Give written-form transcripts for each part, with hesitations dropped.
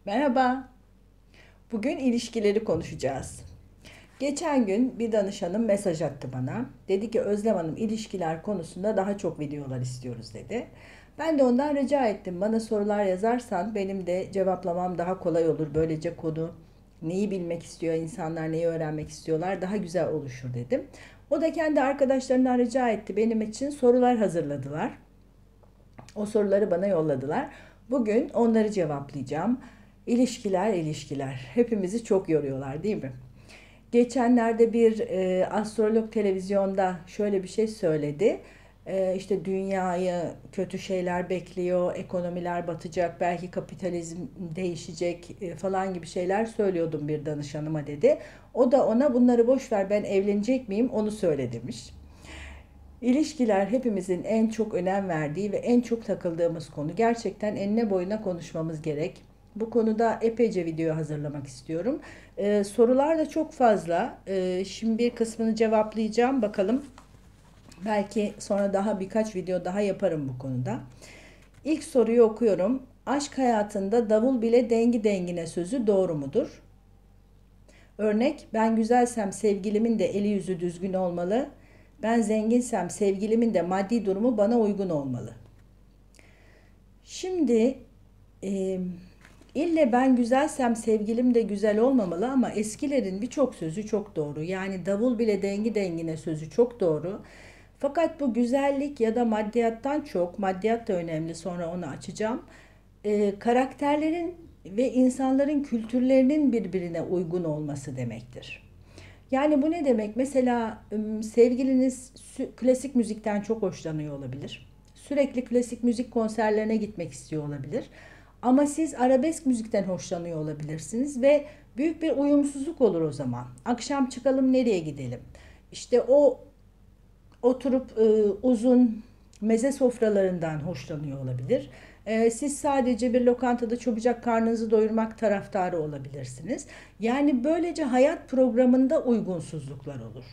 Merhaba. Bugün ilişkileri konuşacağız. Geçen gün bir danışanım mesaj attı bana. Dedi ki Özlem Hanım ilişkiler konusunda daha çok videolar istiyoruz dedi. Ben de ondan rica ettim. Bana sorular yazarsan benim de cevaplamam daha kolay olur. Böylece konu neyi bilmek istiyor insanlar, neyi öğrenmek istiyorlar daha güzel oluşur dedim. O da kendi arkadaşlarından rica etti. Benim için sorular hazırladılar. O soruları bana yolladılar. Bugün onları cevaplayacağım. İlişkiler, ilişkiler. Hepimizi çok yoruyorlar, değil mi? Geçenlerde bir astrolog televizyonda şöyle bir şey söyledi. İşte dünyayı kötü şeyler bekliyor, ekonomiler batacak, belki kapitalizm değişecek falan gibi şeyler söylüyordum bir danışanıma dedi. O da ona bunları boş ver ben evlenecek miyim onu söyle demiş. İlişkiler hepimizin en çok önem verdiği ve en çok takıldığımız konu. Gerçekten enine boyuna konuşmamız gerek. Bu konuda epeyce video hazırlamak istiyorum. Sorular da çok fazla. Şimdi bir kısmını cevaplayacağım. Bakalım. Belki sonra daha birkaç video daha yaparım bu konuda. İlk soruyu okuyorum. Aşk hayatında davul bile dengi dengine sözü doğru mudur? Örnek, ben güzelsem sevgilimin de eli yüzü düzgün olmalı. Ben zenginsem sevgilimin de maddi durumu bana uygun olmalı. Şimdi e, ille ben güzelsem sevgilim de güzel olmamalı ama eskilerin birçok sözü çok doğru. Yani davul bile dengi dengine sözü çok doğru. Fakat bu güzellik ya da maddiyattan çok, maddiyat da önemli sonra onu açacağım. Karakterlerin ve insanların kültürlerinin birbirine uygun olması demektir. Yani bu ne demek? Mesela sevgiliniz klasik müzikten çok hoşlanıyor olabilir. Sürekli klasik müzik konserlerine gitmek istiyor olabilir. Ama siz arabesk müzikten hoşlanıyor olabilirsiniz ve büyük bir uyumsuzluk olur o zaman. Akşam çıkalım nereye gidelim? İşte o oturup uzun meze sofralarından hoşlanıyor olabilir. Siz sadece bir lokantada çabucak karnınızı doyurmak taraftarı olabilirsiniz. Yani böylece hayat programında uygunsuzluklar olur.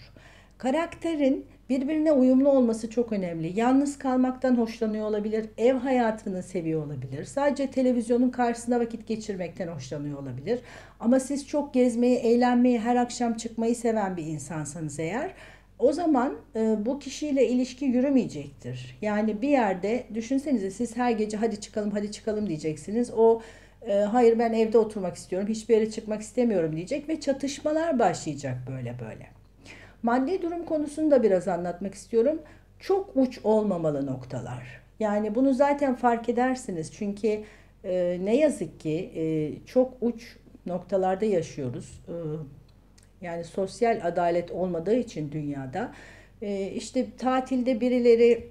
Karakterin birbirine uyumlu olması çok önemli. Yalnız kalmaktan hoşlanıyor olabilir, ev hayatını seviyor olabilir, sadece televizyonun karşısında vakit geçirmekten hoşlanıyor olabilir. Ama siz çok gezmeyi, eğlenmeyi, her akşam çıkmayı seven bir insansanız eğer, o zaman bu kişiyle ilişki yürümeyecektir. Yani bir yerde düşünsenize siz her gece hadi çıkalım hadi çıkalım diyeceksiniz. O hayır ben evde oturmak istiyorum hiçbir yere çıkmak istemiyorum diyecek ve çatışmalar başlayacak böyle böyle. Maddi durum konusunu da biraz anlatmak istiyorum. Çok uç olmamalı noktalar. Yani bunu zaten fark edersiniz. Çünkü ne yazık ki çok uç noktalarda yaşıyoruz. Yani sosyal adalet olmadığı için dünyada işte tatilde birileri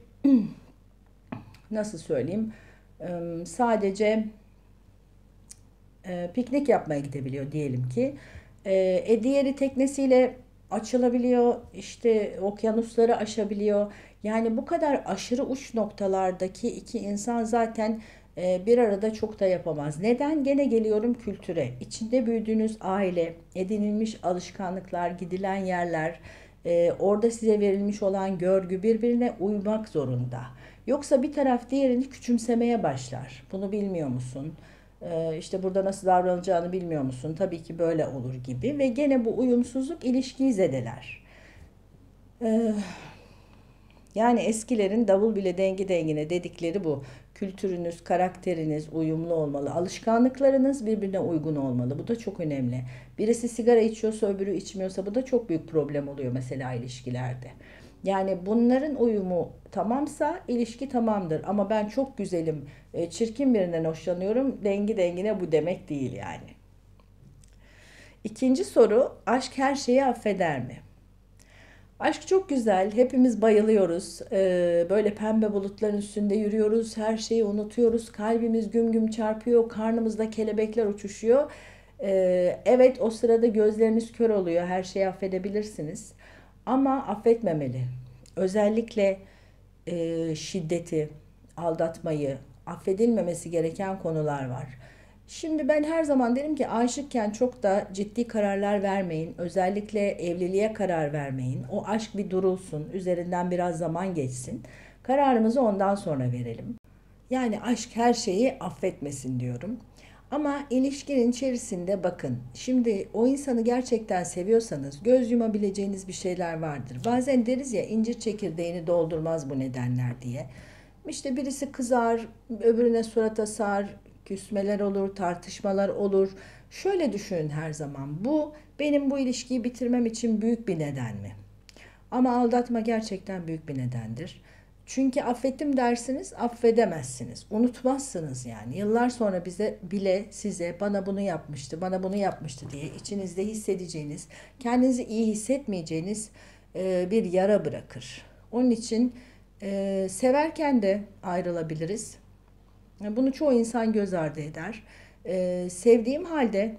nasıl söyleyeyim sadece piknik yapmaya gidebiliyor diyelim ki. Diğeri teknesiyle açılabiliyor, işte okyanusları aşabiliyor. Yani bu kadar aşırı uç noktalardaki iki insan zaten bir arada çok da yapamaz. Neden? Gene geliyorum kültüre. İçinde büyüdüğünüz aile, edinilmiş alışkanlıklar, gidilen yerler, orada size verilmiş olan görgü birbirine uymak zorunda. Yoksa bir taraf diğerini küçümsemeye başlar. Bunu bilmiyor musun? İşte burada nasıl davranacağını bilmiyor musun? Tabii ki böyle olur gibi ve gene bu uyumsuzluk ilişkiyi zedeler. Ee, Yani eskilerin davul bile dengi dengine dedikleri bu. Kültürünüz, karakteriniz uyumlu olmalı. Alışkanlıklarınız birbirine uygun olmalı. Bu da çok önemli. Birisi sigara içiyorsa öbürü içmiyorsa bu da çok büyük problem oluyor mesela ilişkilerde. Yani bunların uyumu tamamsa ilişki tamamdır. Ama ben çok güzelim, çirkin birinden hoşlanıyorum. Dengi dengine bu demek değil yani. İkinci soru, aşk her şeyi affeder mi? Aşk çok güzel. Hepimiz bayılıyoruz. Böyle pembe bulutların üstünde yürüyoruz. Her şeyi unutuyoruz. Kalbimiz güm güm çarpıyor. Karnımızda kelebekler uçuşuyor. Evet o sırada gözleriniz kör oluyor. Her şeyi affedebilirsiniz. Ama affetmemeli. Özellikle şiddeti, aldatmayı, affedilmemesi gereken konular var. Şimdi ben her zaman derim ki aşıkken çok da ciddi kararlar vermeyin. Özellikle evliliğe karar vermeyin. O aşk bir durulsun, üzerinden biraz zaman geçsin. Kararımızı ondan sonra verelim. Yani aşk her şeyi affetmesin diyorum. Ama ilişkinin içerisinde bakın, şimdi o insanı gerçekten seviyorsanız göz yumabileceğiniz bir şeyler vardır. Bazen deriz ya, incir çekirdeğini doldurmaz bu nedenler diye. İşte birisi kızar, öbürüne surat asar, küsmeler olur, tartışmalar olur. Şöyle düşünün her zaman, bu benim bu ilişkiyi bitirmem için büyük bir neden mi? Ama aldatma gerçekten büyük bir nedendir. Çünkü affettim dersiniz, affedemezsiniz. Unutmazsınız yani. Yıllar sonra bize bile size bana bunu yapmıştı, bana bunu yapmıştı diye içinizde hissedeceğiniz, kendinizi iyi hissetmeyeceğiniz bir yara bırakır. Onun için severken de ayrılabiliriz. Bunu çoğu insan göz ardı eder. Sevdiğim halde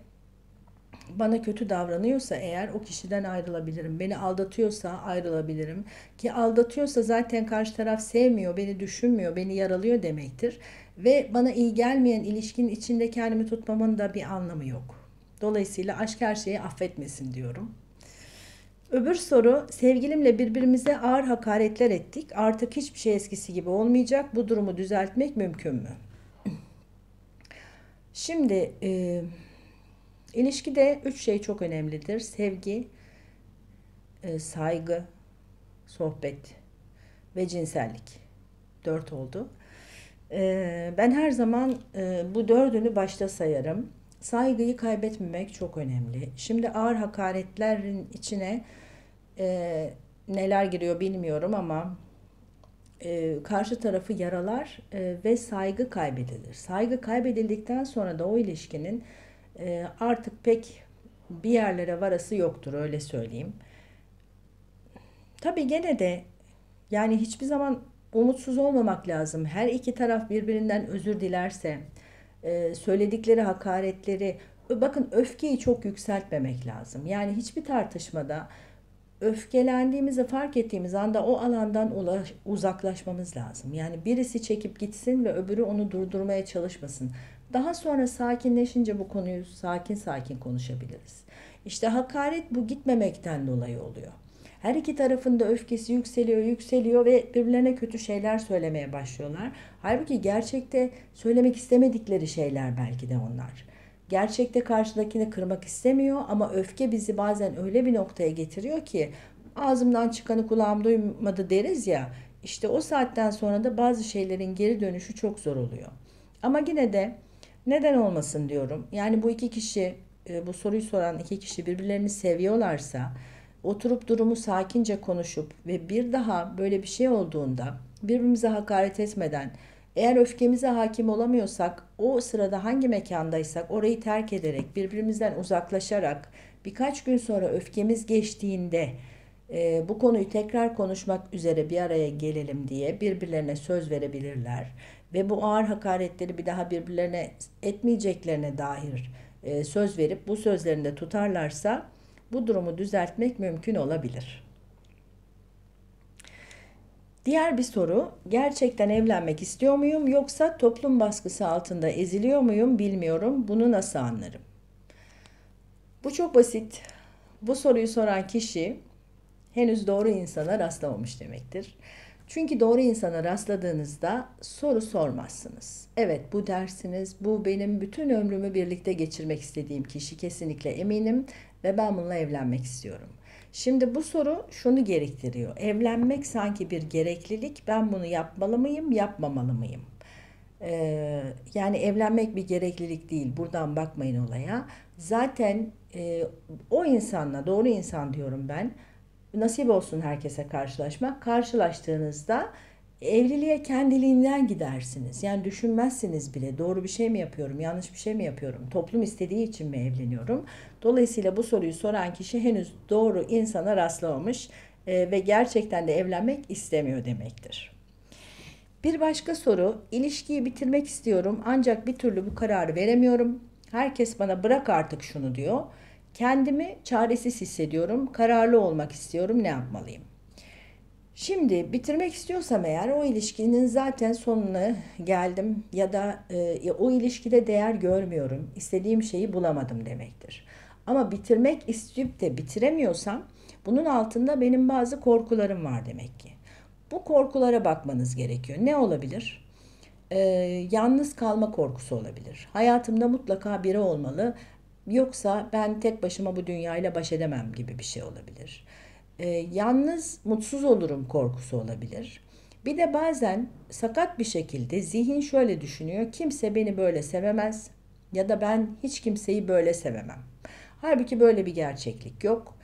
bana kötü davranıyorsa eğer o kişiden ayrılabilirim. Beni aldatıyorsa ayrılabilirim. Ki aldatıyorsa zaten karşı taraf sevmiyor, beni düşünmüyor, beni yaralıyor demektir. Ve bana iyi gelmeyen ilişkinin içinde kendimi tutmamın da bir anlamı yok. Dolayısıyla aşk her şeyi affetmesin diyorum. Öbür soru, sevgilimle birbirimize ağır hakaretler ettik. Artık hiçbir şey eskisi gibi olmayacak. Bu durumu düzeltmek mümkün mü? Şimdi ilişkide 3 şey çok önemlidir. Sevgi, saygı, sohbet ve cinsellik. 4 oldu. Ben her zaman bu dördünü başta sayarım. Saygıyı kaybetmemek çok önemli. Şimdi ağır hakaretlerin içine neler giriyor bilmiyorum ama karşı tarafı yaralar ve saygı kaybedilir. Saygı kaybedildikten sonra da o ilişkinin artık pek bir yerlere varası yoktur, öyle söyleyeyim. Tabii gene de yani hiçbir zaman umutsuz olmamak lazım. Her iki taraf birbirinden özür dilerse, söyledikleri hakaretleri, bakın öfkeyi çok yükseltmemek lazım. Yani hiçbir tartışmada öfkelendiğimizi fark ettiğimiz anda o alandan uzaklaşmamız lazım. Yani birisi çekip gitsin ve öbürü onu durdurmaya çalışmasın. Daha sonra sakinleşince bu konuyu sakin sakin konuşabiliriz. İşte hakaret bu gitmemekten dolayı oluyor. Her iki tarafın da öfkesi yükseliyor ve birbirlerine kötü şeyler söylemeye başlıyorlar. Halbuki gerçekte söylemek istemedikleri şeyler belki de onlar. Gerçekte karşıdakini kırmak istemiyor ama öfke bizi bazen öyle bir noktaya getiriyor ki ağzımdan çıkanı kulağım duymadı deriz ya. İşte o saatten sonra da bazı şeylerin geri dönüşü çok zor oluyor. Ama yine de neden olmasın diyorum. Yani bu iki kişi, bu soruyu soran iki kişi birbirlerini seviyorlarsa oturup durumu sakince konuşup ve bir daha böyle bir şey olduğunda birbirimize hakaret etmeden, eğer öfkemize hakim olamıyorsak o sırada hangi mekandaysak orayı terk ederek, birbirimizden uzaklaşarak birkaç gün sonra öfkemiz geçtiğinde bu konuyu tekrar konuşmak üzere bir araya gelelim diye birbirlerine söz verebilirler. Ve bu ağır hakaretleri bir daha birbirlerine etmeyeceklerine dair söz verip bu sözlerini de tutarlarsa bu durumu düzeltmek mümkün olabilir. Diğer bir soru, gerçekten evlenmek istiyor muyum yoksa toplum baskısı altında eziliyor muyum bilmiyorum. Bunu nasıl anlarım? Bu çok basit. Bu soruyu soran kişi henüz doğru insana rastlamamış demektir. Çünkü doğru insana rastladığınızda soru sormazsınız. Evet, bu dersiniz, bu benim bütün ömrümü birlikte geçirmek istediğim kişi, kesinlikle eminim ve ben bununla evlenmek istiyorum. Şimdi bu soru şunu gerektiriyor. Evlenmek sanki bir gereklilik. Ben bunu yapmalı mıyım, yapmamalı mıyım? Yani evlenmek bir gereklilik değil. Buradan bakmayın olaya. Zaten o insanla, doğru insan diyorum ben. Nasip olsun herkese karşılaşmak. Karşılaştığınızda evliliğe kendiliğinden gidersiniz. Yani düşünmezsiniz bile, doğru bir şey mi yapıyorum, yanlış bir şey mi yapıyorum, toplum istediği için mi evleniyorum? Dolayısıyla bu soruyu soran kişi henüz doğru insana rastlamamış ve gerçekten de evlenmek istemiyor demektir. Bir başka soru, ilişkiyi bitirmek istiyorum ancak bir türlü bu kararı veremiyorum. Herkes bana bırak artık şunu diyor. Kendimi çaresiz hissediyorum, kararlı olmak istiyorum, ne yapmalıyım? Şimdi bitirmek istiyorsam eğer o ilişkinin zaten sonuna geldim ya da o ilişkide değer görmüyorum, istediğim şeyi bulamadım demektir. Ama bitirmek isteyip de bitiremiyorsam bunun altında benim bazı korkularım var demek ki. Bu korkulara bakmanız gerekiyor. Ne olabilir? e, yalnız kalma korkusu olabilir. Hayatımda mutlaka biri olmalı. Yoksa ben tek başıma bu dünyayla baş edemem gibi bir şey olabilir. Yalnız mutsuz olurum korkusu olabilir. Bir de bazen sakat bir şekilde zihin şöyle düşünüyor. Kimse beni böyle sevemez ya da ben hiç kimseyi böyle sevemem. Halbuki böyle bir gerçeklik yok.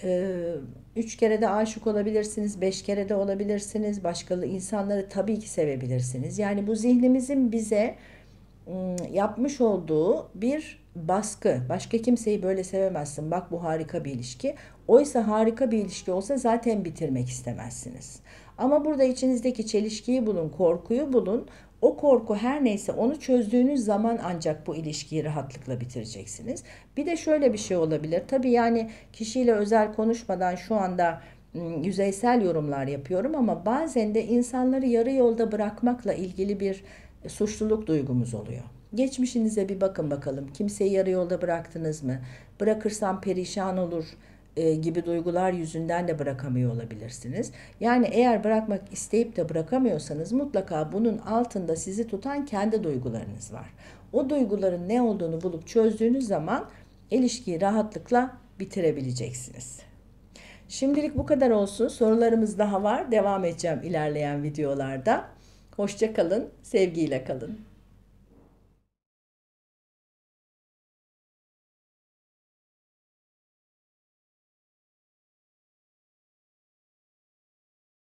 Ee, Üç kere de aşık olabilirsiniz, beş kere de olabilirsiniz. Başka insanları tabii ki sevebilirsiniz. Yani bu zihnimizin bize yapmış olduğu bir baskı. Başka kimseyi böyle sevemezsin. Bak bu harika bir ilişki. Oysa harika bir ilişki olsa zaten bitirmek istemezsiniz. Ama burada içinizdeki çelişkiyi bulun, korkuyu bulun. O korku her neyse onu çözdüğünüz zaman ancak bu ilişkiyi rahatlıkla bitireceksiniz. Bir de şöyle bir şey olabilir. Tabii yani kişiyle özel konuşmadan şu anda yüzeysel yorumlar yapıyorum ama bazen de insanları yarı yolda bırakmakla ilgili bir suçluluk duygumuz oluyor. Geçmişinize bir bakın bakalım. Kimseyi yarı yolda bıraktınız mı? Bırakırsam perişan olur gibi duygular yüzünden de bırakamıyor olabilirsiniz. Yani eğer bırakmak isteyip de bırakamıyorsanız mutlaka bunun altında sizi tutan kendi duygularınız var. O duyguların ne olduğunu bulup çözdüğünüz zaman ilişkiyi rahatlıkla bitirebileceksiniz. Şimdilik bu kadar olsun. Sorularımız daha var. Devam edeceğim ilerleyen videolarda. Hoşça kalın, sevgiyle kalın.